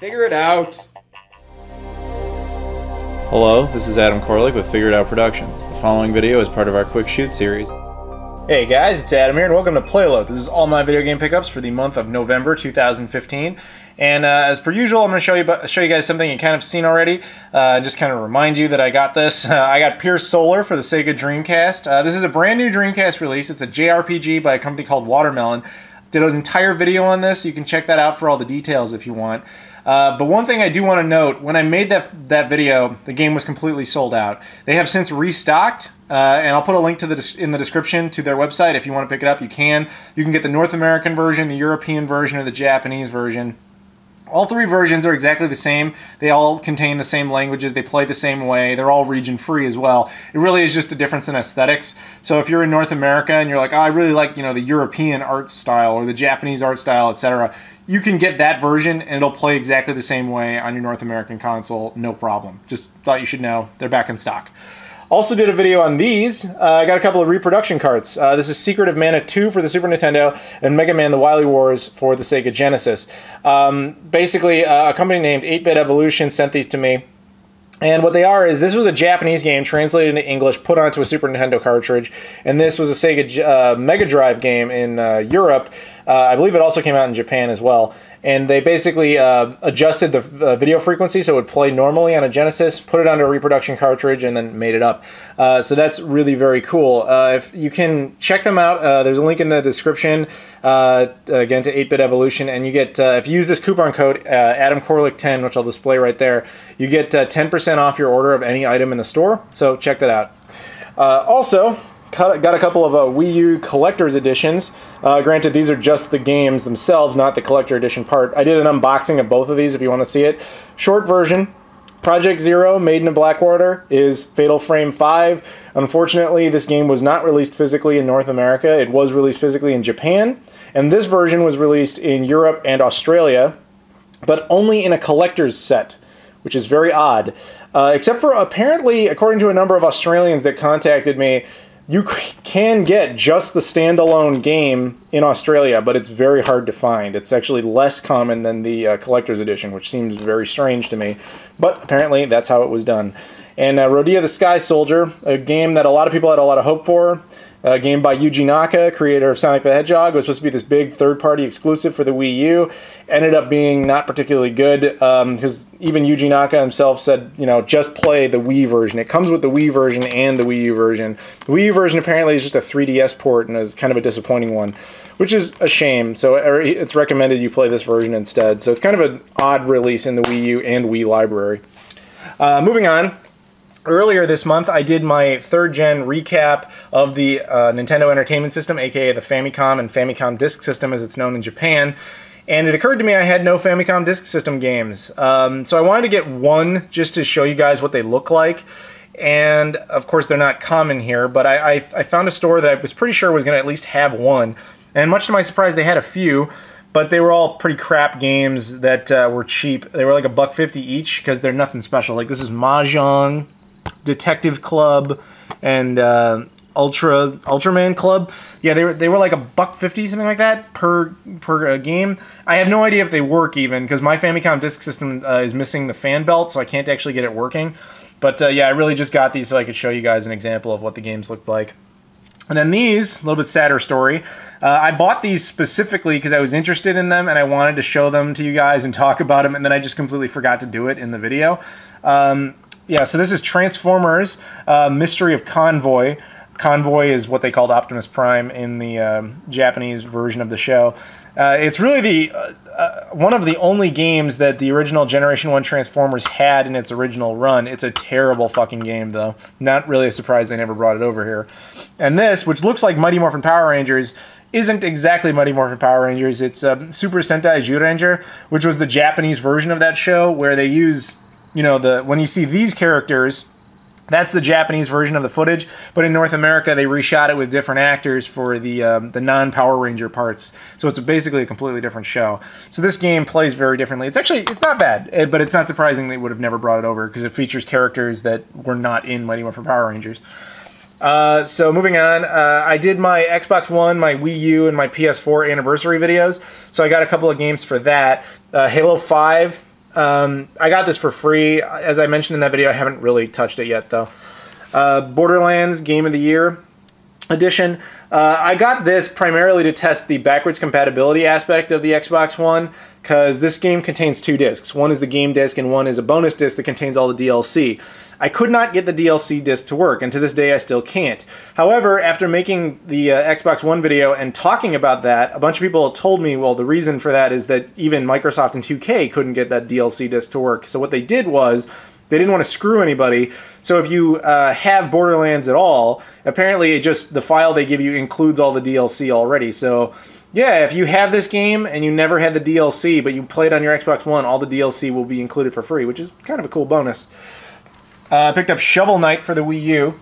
Figure it out. Hello, this is Adam Koralik with Figure It Out Productions. The following video is part of our Quick Shoot series. Hey guys, it's Adam here and welcome to PlayLoad. This is all my video game pickups for the month of November 2015. And as per usual, I'm going to show you guys something you kind of seen already. Just kind of remind you that I got this. I got Pierce Solar for the Sega Dreamcast. This is a brand new Dreamcast release. It's a JRPG by a company called Watermelon. Did an entire video on this. You can check that out for all the details if you want. But one thing I do want to note, when I made that video, the game was completely sold out. They have since restocked, and I'll put a link to in the description to their website. If you want to pick it up, you can. You can get the North American version, the European version, or the Japanese version. All three versions are exactly the same. They all contain the same languages. They play the same way. They're all region-free as well. It really is just a difference in aesthetics. So if you're in North America and you're like, oh, I really like, the European art style or the Japanese art style, etc., you can get that version and it'll play exactly the same way on your North American console, no problem. Just thought you should know. They're back in stock. Also did a video on these. I got a couple of reproduction carts. This is Secret of Mana 2 for the Super Nintendo and Mega Man The Wily Wars for the Sega Genesis. Basically, a company named 8-Bit Evolution sent these to me. And what they are is, this was a Japanese game translated into English, put onto a Super Nintendo cartridge, and this was a Sega Mega Drive game in Europe. I believe it also came out in Japan as well. And they basically adjusted the video frequency so it would play normally on a Genesis, put it onto a reproduction cartridge, and then made it up. So that's really very cool. If you can check them out, there's a link in the description, again, to 8-Bit Evolution, and you get, if you use this coupon code, AdamKoralik10, which I'll display right there, you get 10% off your order of any item in the store, so check that out. Also, got a couple of Wii U collector's editions. Granted, these are just the games themselves, not the collector edition part. I did an unboxing of both of these if you want to see it. Short version, Project Zero, Maiden of Blackwater, is Fatal Frame 5. Unfortunately, this game was not released physically in North America. It was released physically in Japan, and this version was released in Europe and Australia, but only in a collector's set, which is very odd. Except for, apparently, according to a number of Australians that contacted me, you can get just the standalone game in Australia, but it's very hard to find. It's actually less common than the collector's edition, which seems very strange to me. But apparently, that's how it was done. And Rodea the Sky Soldier, a game that a lot of people had a lot of hope for. A game by Yuji Naka, creator of Sonic the Hedgehog. It was supposed to be this big third-party exclusive for the Wii U. Ended up being not particularly good, because even Yuji Naka himself said, just play the Wii version. It comes with the Wii version and the Wii U version. The Wii U version apparently is just a 3DS port and is kind of a disappointing one, which is a shame. So it's recommended you play this version instead. So it's kind of an odd release in the Wii U and Wii library. Moving on. Earlier this month, I did my third-gen recap of the Nintendo Entertainment System, aka the Famicom and Famicom Disk System as it's known in Japan. And it occurred to me I had no Famicom Disk System games. So I wanted to get one just to show you guys what they look like. And, of course, they're not common here, but I found a store that I was pretty sure was going to at least have one. And much to my surprise, they had a few. But they were all pretty crap games that were cheap. They were like $1.50 each because they're nothing special. Like, this is Mahjong, Detective Club, and Ultraman Club. Yeah, they were like $1.50, something like that, per game. I have no idea if they work even, because my Famicom Disk System is missing the fan belt, so I can't actually get it working. But yeah, I really just got these so I could show you guys an example of what the games looked like. And then these, a little bit sadder story, I bought these specifically because I was interested in them and I wanted to show them to you guys and talk about them, and then I just completely forgot to do it in the video. Yeah, so this is Transformers Mystery of Convoy. Convoy is what they called Optimus Prime in the Japanese version of the show. It's really the one of the only games that the original Generation 1 Transformers had in its original run. It's a terrible fucking game, though. Not really a surprise they never brought it over here. And this, which looks like Mighty Morphin Power Rangers, isn't exactly Mighty Morphin Power Rangers. It's Super Sentai Zyuranger, which was the Japanese version of that show, where they use, when you see these characters, that's the Japanese version of the footage, but in North America they reshot it with different actors for the non-Power Ranger parts. So it's basically a completely different show. So this game plays very differently. It's not bad, but it's not surprising they would have never brought it over because it features characters that were not in Mighty Morphin Power Rangers. So moving on, I did my Xbox One, my Wii U, and my PS4 anniversary videos. So I got a couple of games for that. Halo 5. I got this for free. As I mentioned in that video, I haven't really touched it yet, though. Borderlands Game of the Year edition. I got this primarily to test the backwards compatibility aspect of the Xbox One, because this game contains 2 discs. One is the game disc and one is a bonus disc that contains all the DLC. I could not get the DLC disc to work, and to this day I still can't. However, after making the Xbox One video and talking about that, a bunch of people told me, well, the reason for that is that even Microsoft and 2K couldn't get that DLC disc to work. So what they did was, they didn't want to screw anybody. So if you have Borderlands at all, apparently the file they give you includes all the DLC already. So yeah, if you have this game and you never had the DLC, but you played on your Xbox One, all the DLC will be included for free, which is kind of a cool bonus. I picked up Shovel Knight for the Wii U.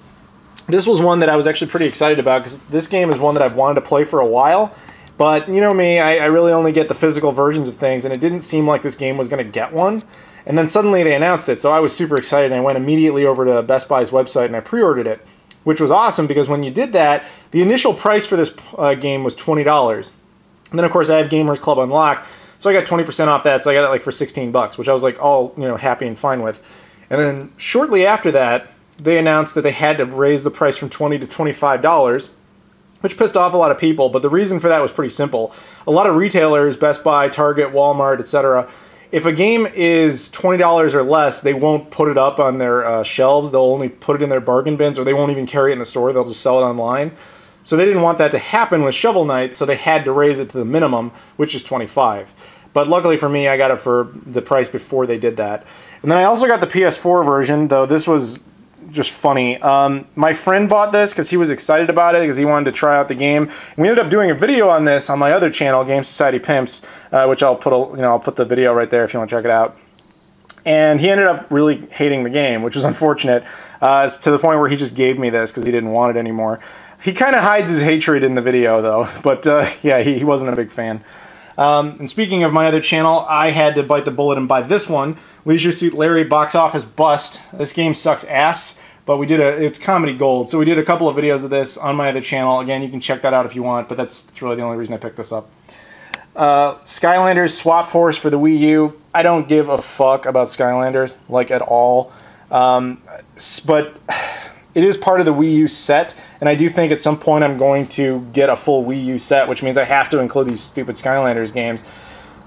This was one that I was actually pretty excited about, because this game is one that I've wanted to play for a while. But you know me, I really only get the physical versions of things, and it didn't seem like this game was going to get one. And then suddenly they announced it, so I was super excited, and I went immediately over to Best Buy's website and I pre-ordered it, which was awesome, because when you did that, the initial price for this game was $20. And then, of course, I have Gamers Club unlocked, so I got 20% off that, so I got it like for 16 bucks, which I was like all, happy and fine with. And then shortly after that, they announced that they had to raise the price from $20 to $25, which pissed off a lot of people, but the reason for that was pretty simple. A lot of retailers, Best Buy, Target, Walmart, etc., if a game is $20 or less, they won't put it up on their shelves. They'll only put it in their bargain bins, or they won't even carry it in the store. They'll just sell it online. So they didn't want that to happen with Shovel Knight, so they had to raise it to the minimum, which is $25. But luckily for me, I got it for the price before they did that. And then I also got the PS4 version, though this was just funny. My friend bought this because he was excited about it, because he wanted to try out the game. And we ended up doing a video on this on my other channel, Game Society Pimps, which I'll put I'll put the video right there if you want to check it out. And he ended up really hating the game, which was unfortunate. It's to the point where he just gave me this because he didn't want it anymore. He kind of hides his hatred in the video, though. But yeah, he wasn't a big fan. And speaking of my other channel, I had to bite the bullet and buy this one, Leisure Suit Larry Box Office Bust. This game sucks ass, but it's comedy gold. So we did a couple of videos of this on my other channel. Again, you can check that out if you want, but that's really the only reason I picked this up. Skylanders Swap Force for the Wii U. I don't give a fuck about Skylanders, like, at all. But it is part of the Wii U set, and I do think at some point I'm going to get a full Wii U set, which means I have to include these stupid Skylanders games.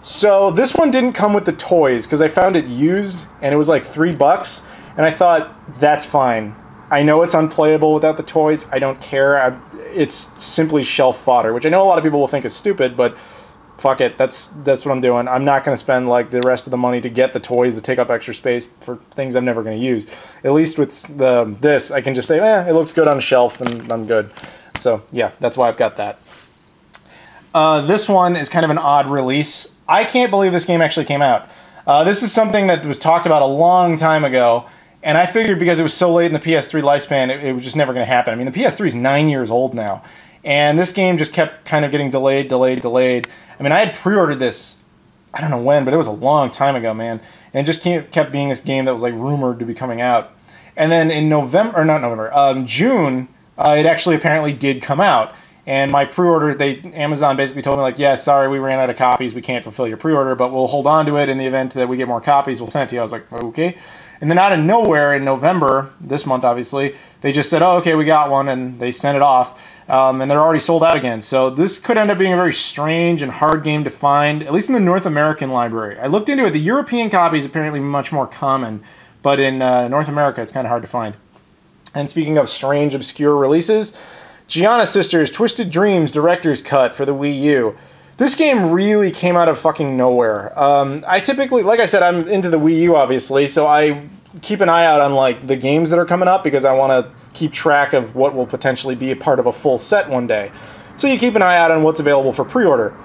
So this one didn't come with the toys, because I found it used, and it was like $3, and I thought, that's fine. I know it's unplayable without the toys. I don't care. It's simply shelf fodder, which I know a lot of people will think is stupid, but fuck it. That's what I'm doing. I'm not going to spend like the rest of the money to get the toys that take up extra space for things I'm never going to use. At least with this, I can just say, it looks good on a shelf, and I'm good. So yeah, that's why I've got that. This one is kind of an odd release. I can't believe this game actually came out. This is something that was talked about a long time ago, and I figured because it was so late in the PS3 lifespan, it was just never going to happen. I mean, the PS3 is 9 years old now, and this game just kept kind of getting delayed. I mean, I had pre-ordered this, I don't know when, but it was a long time ago, man. And it just kept being this game that was like rumored to be coming out. And then in June, it actually apparently did come out. And my pre-order, Amazon basically told me, like, yeah, sorry, we ran out of copies. We can't fulfill your pre-order, but we'll hold on to it in the event that we get more copies. We'll send it to you. I was like, okay. And then out of nowhere in November, this month obviously, they just said, oh, okay, we got one, and they sent it off. And they're already sold out again. So this could end up being a very strange and hard game to find, at least in the North American library. I looked into it. The European copy is apparently much more common, but in North America, it's kind of hard to find. And speaking of strange, obscure releases, Gianna Sisters Twisted Dreams Director's Cut for the Wii U. This game really came out of fucking nowhere. I typically, like I said, I'm into the Wii U, obviously, so I keep an eye out on like the games that are coming up, because I want to keep track of what will potentially be a part of a full set one day. So you keep an eye out on what's available for pre-order.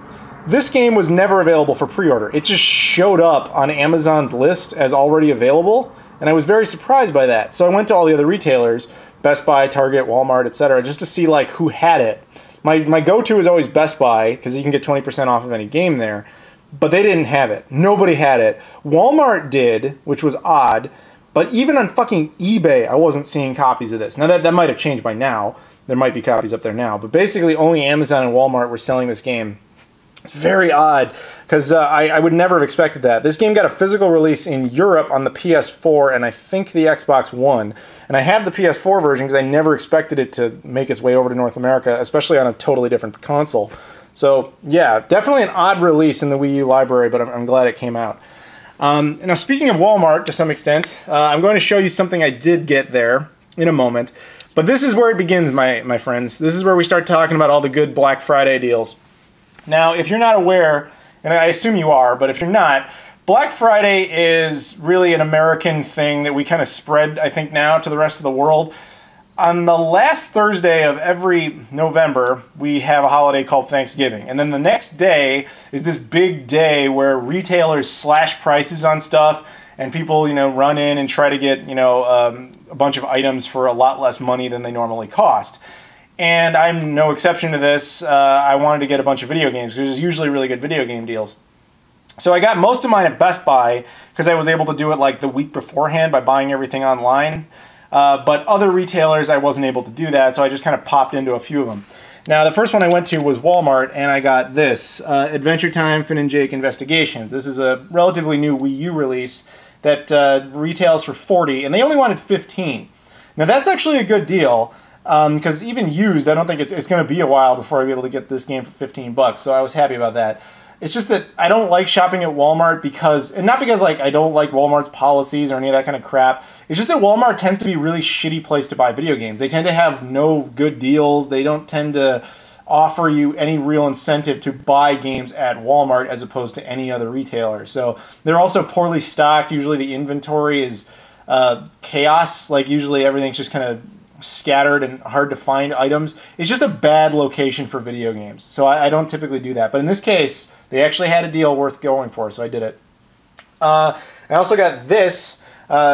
This game was never available for pre-order. It just showed up on Amazon's list as already available, and I was very surprised by that. So I went to all the other retailers, Best Buy, Target, Walmart, etc., just to see like who had it. My go-to is always Best Buy, because you can get 20% off of any game there, but they didn't have it. Nobody had it. Walmart did, which was odd, but even on fucking eBay, I wasn't seeing copies of this. Now, that might have changed by now. There might be copies up there now. But basically, only Amazon and Walmart were selling this game. It's very odd because I would never have expected that. This game got a physical release in Europe on the PS4 and I think the Xbox One. And I have the PS4 version because I never expected it to make its way over to North America, especially on a totally different console. So yeah, definitely an odd release in the Wii U library, but I'm glad it came out. Now speaking of Walmart to some extent, I'm going to show you something I did get there in a moment. But this is where it begins, my friends. This is where we start talking about all the good Black Friday deals. Now, if you're not aware, and I assume you are, but if you're not, Black Friday is really an American thing that we kind of spread, I think, now to the rest of the world. On the last Thursday of every November, we have a holiday called Thanksgiving. And then the next day is this big day where retailers slash prices on stuff and people, run in and try to get, a bunch of items for a lot less money than they normally cost. And I'm no exception to this. I wanted to get a bunch of video games because there's usually really good video game deals. So I got most of mine at Best Buy because I was able to do it like the week beforehand by buying everything online. But other retailers, I wasn't able to do that, so I just kind of popped into a few of them. Now, the first one I went to was Walmart, and I got this, Adventure Time Finn and Jake Investigations. This is a relatively new Wii U release that retails for $40, and they only wanted $15. Now, that's actually a good deal. Because even used, I don't think it's going to be a while before I'll be able to get this game for $15, so I was happy about that. It's just that I don't like shopping at Walmart because, and not because like I don't like Walmart's policies or any of that kind of crap, it's just that Walmart tends to be a really shitty place to buy video games. They tend to have no good deals, they don't tend to offer you any real incentive to buy games at Walmart as opposed to any other retailer. So they're also poorly stocked, usually the inventory is chaos, like usually everything's just kind of scattered and hard to find items. It's just a bad location for video games. So I don't typically do that. But in this case, they actually had a deal worth going for, so I did it. I also got this,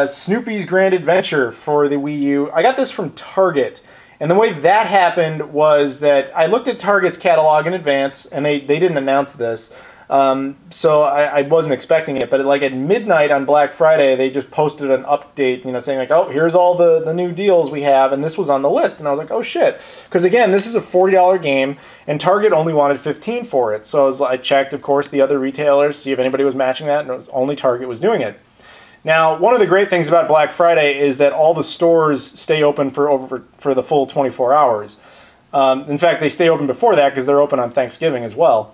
Snoopy's Grand Adventure for the Wii U. I got this from Target. And the way that happened was that I looked at Target's catalog in advance, and they didn't announce this. So I wasn't expecting it, but like at midnight on Black Friday, they just posted an update, saying like, oh, here's all the new deals we have, and this was on the list, and I was like, oh shit, because again, this is a $40 game, and Target only wanted $15 for it, so I checked, of course, the other retailers, see if anybody was matching that, and only Target was doing it. Now, one of the great things about Black Friday is that all the stores stay open for the full 24 hours. In fact, they stay open before that because they're open on Thanksgiving as well.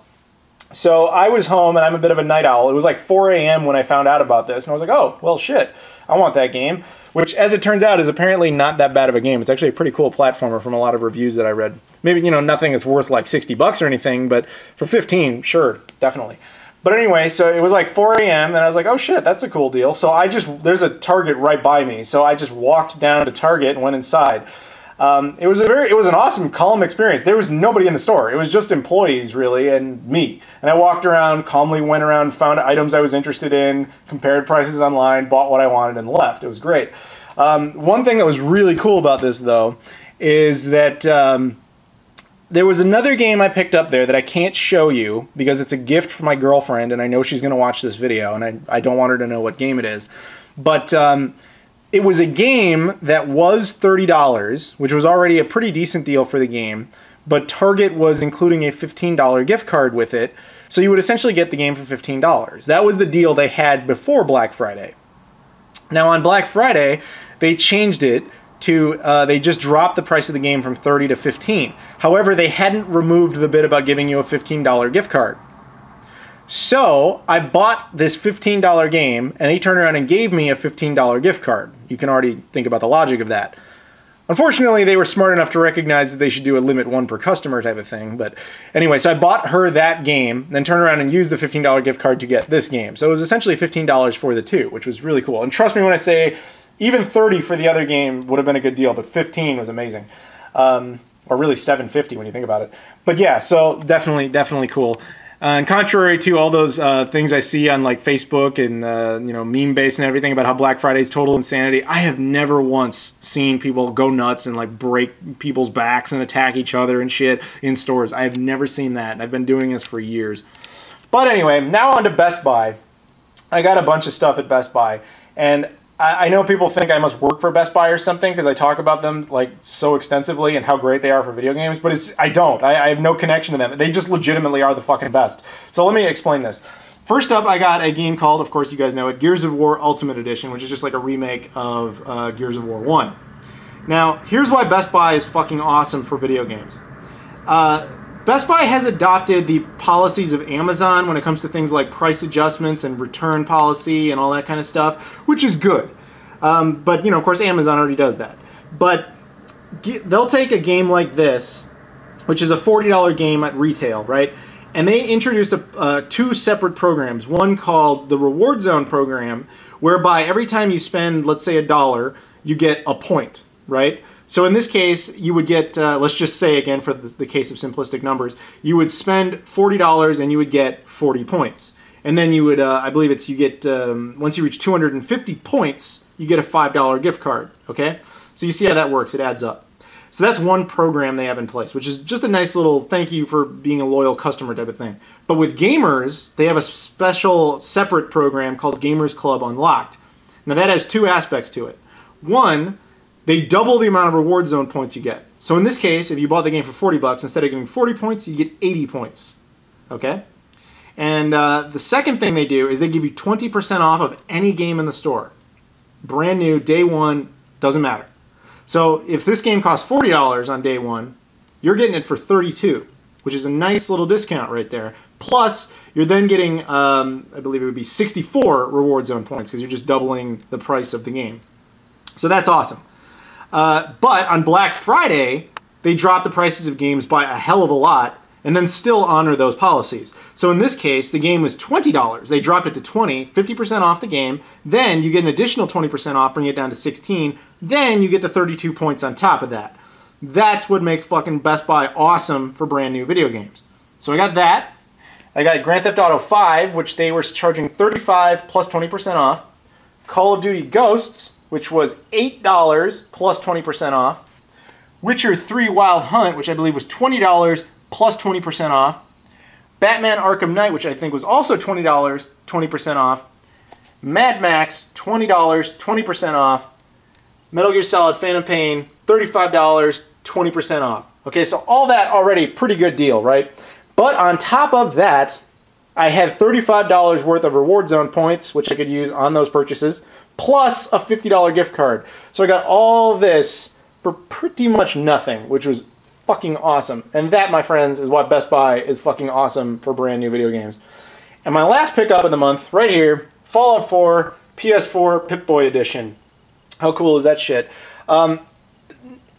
So I was home, and I'm a bit of a night owl. It was like 4 a.m. when I found out about this, and I was like, oh, well, shit, I want that game, which, as it turns out, is apparently not that bad of a game. It's actually a pretty cool platformer from a lot of reviews that I read. Maybe, nothing that's worth like $60 or anything, but for 15, sure, definitely. But anyway, so it was like 4 a.m., and I was like, oh, shit, that's a cool deal. So there's a Target right by me, so I just walked down to Target and went inside. It was an awesome, calm experience. There was nobody in the store. It was just employees, really, and me. And I walked around, calmly went around, found items I was interested in, compared prices online, bought what I wanted, and left. It was great. One thing that was really cool about this, though, is that there was another game I picked up there that I can't show you because it's a gift for my girlfriend, and I know she's going to watch this video, and I don't want her to know what game it is. But it was a game that was $30, which was already a pretty decent deal for the game, but Target was including a $15 gift card with it, so you would essentially get the game for $15. That was the deal they had before Black Friday. Now on Black Friday, they changed it to, they just dropped the price of the game from $30 to $15. However, they hadn't removed the bit about giving you a $15 gift card. So I bought this $15 game, and they turned around and gave me a $15 gift card. You can already think about the logic of that. Unfortunately, they were smart enough to recognize that they should do a limit one per customer type of thing. But anyway, so I bought her that game, then turned around and used the $15 gift card to get this game. So it was essentially $15 for the two, which was really cool. And trust me when I say even $30 for the other game would have been a good deal, but $15 was amazing. Or really $7.50 when you think about it. But yeah, so definitely cool. And contrary to all those things I see on like Facebook and meme base and everything about how Black Friday is total insanity, I have never once seen people go nuts and like break people's backs and attack each other and shit in stores. I have never seen that, and I've been doing this for years. But anyway, now on to Best Buy. I got a bunch of stuff at Best Buy, and I know people think I must work for Best Buy or something because I talk about them like so extensively and how great they are for video games, but I don't. I have no connection to them. They just legitimately are the fucking best. So let me explain this. First up, I got a game called, of course you guys know it, Gears of War Ultimate Edition, which is just like a remake of Gears of War 1. Now, here's why Best Buy is fucking awesome for video games. Best Buy has adopted the policies of Amazon when it comes to things like price adjustments and return policy and all that kind of stuff, which is good. But, you know, of course, Amazon already does that. But they'll take a game like this, which is a $40 game at retail, right? And they introduced two separate programs. One called the Reward Zone program, whereby every time you spend, let's say, $1, you get a point, right? So in this case, you would get, let's just say again for the case of simplistic numbers, you would spend $40 and you would get 40 points. And then you would, I believe it's, you get, once you reach 250 points, you get a $5 gift card, okay? So you see how that works, it adds up. So that's one program they have in place, which is just a nice little thank you for being a loyal customer type of thing. But with gamers, they have a special separate program called Gamers Club Unlocked. Now that has two aspects to it. One, they double the amount of Reward Zone points you get. So in this case, if you bought the game for 40 bucks, instead of getting 40 points, you get 80 points. Okay? And the second thing they do is they give you 20% off of any game in the store. Brand new, day one, doesn't matter. So if this game costs $40 on day one, you're getting it for $32, which is a nice little discount right there. Plus, you're then getting, I believe it would be 64 Reward Zone points because you're just doubling the price of the game. So that's awesome. But on Black Friday, they drop the prices of games by a hell of a lot and then still honor those policies. So in this case, the game was $20. They dropped it to $20, 50% off the game. Then you get an additional 20% off, bring it down to $16. Then you get the 32 points on top of that. That's what makes fucking Best Buy awesome for brand new video games. So I got that. I got Grand Theft Auto 5, which they were charging $35 plus 20% off. Call of Duty Ghosts, which was $8 plus 20% off. Witcher 3 Wild Hunt, which I believe was $20 plus 20% off. Batman Arkham Knight, which I think was also $20, 20% off. Mad Max, $20, 20% off. Metal Gear Solid Phantom Pain, $35, 20% off. Okay, so all that already pretty good deal, right? But on top of that, I had $35 worth of Reward Zone points, which I could use on those purchases, plus a $50 gift card. So I got all this for pretty much nothing, which was fucking awesome. And that, my friends, is why Best Buy is fucking awesome for brand new video games. And my last pickup of the month, right here, Fallout 4 PS4 Pip-Boy Edition. How cool is that shit? I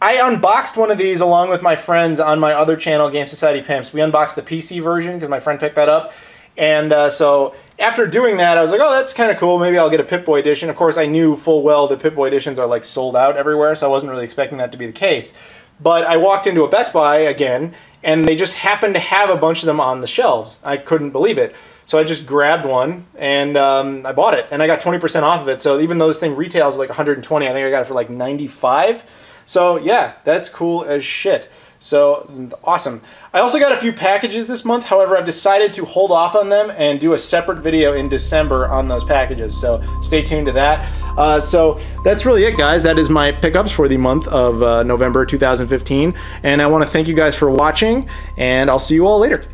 unboxed one of these along with my friends on my other channel, Game Society Pimps. We unboxed the PC version because my friend picked that up. And so after doing that, I was like, oh, that's kind of cool. Maybe I'll get a Pip-Boy edition. Of course, I knew full well the Pip-Boy editions are like sold out everywhere, so I wasn't really expecting that to be the case. But I walked into a Best Buy again, and they just happened to have a bunch of them on the shelves. I couldn't believe it. So I just grabbed one, and I bought it. And I got 20% off of it. So even though this thing retails like 120, I think I got it for like 95. So yeah, that's cool as shit. So awesome. I also got a few packages this month. However, I've decided to hold off on them and do a separate video in December on those packages. So stay tuned to that. So that's really it, guys. That is my pickups for the month of November 2015. And I want to thank you guys for watching, and I'll see you all later.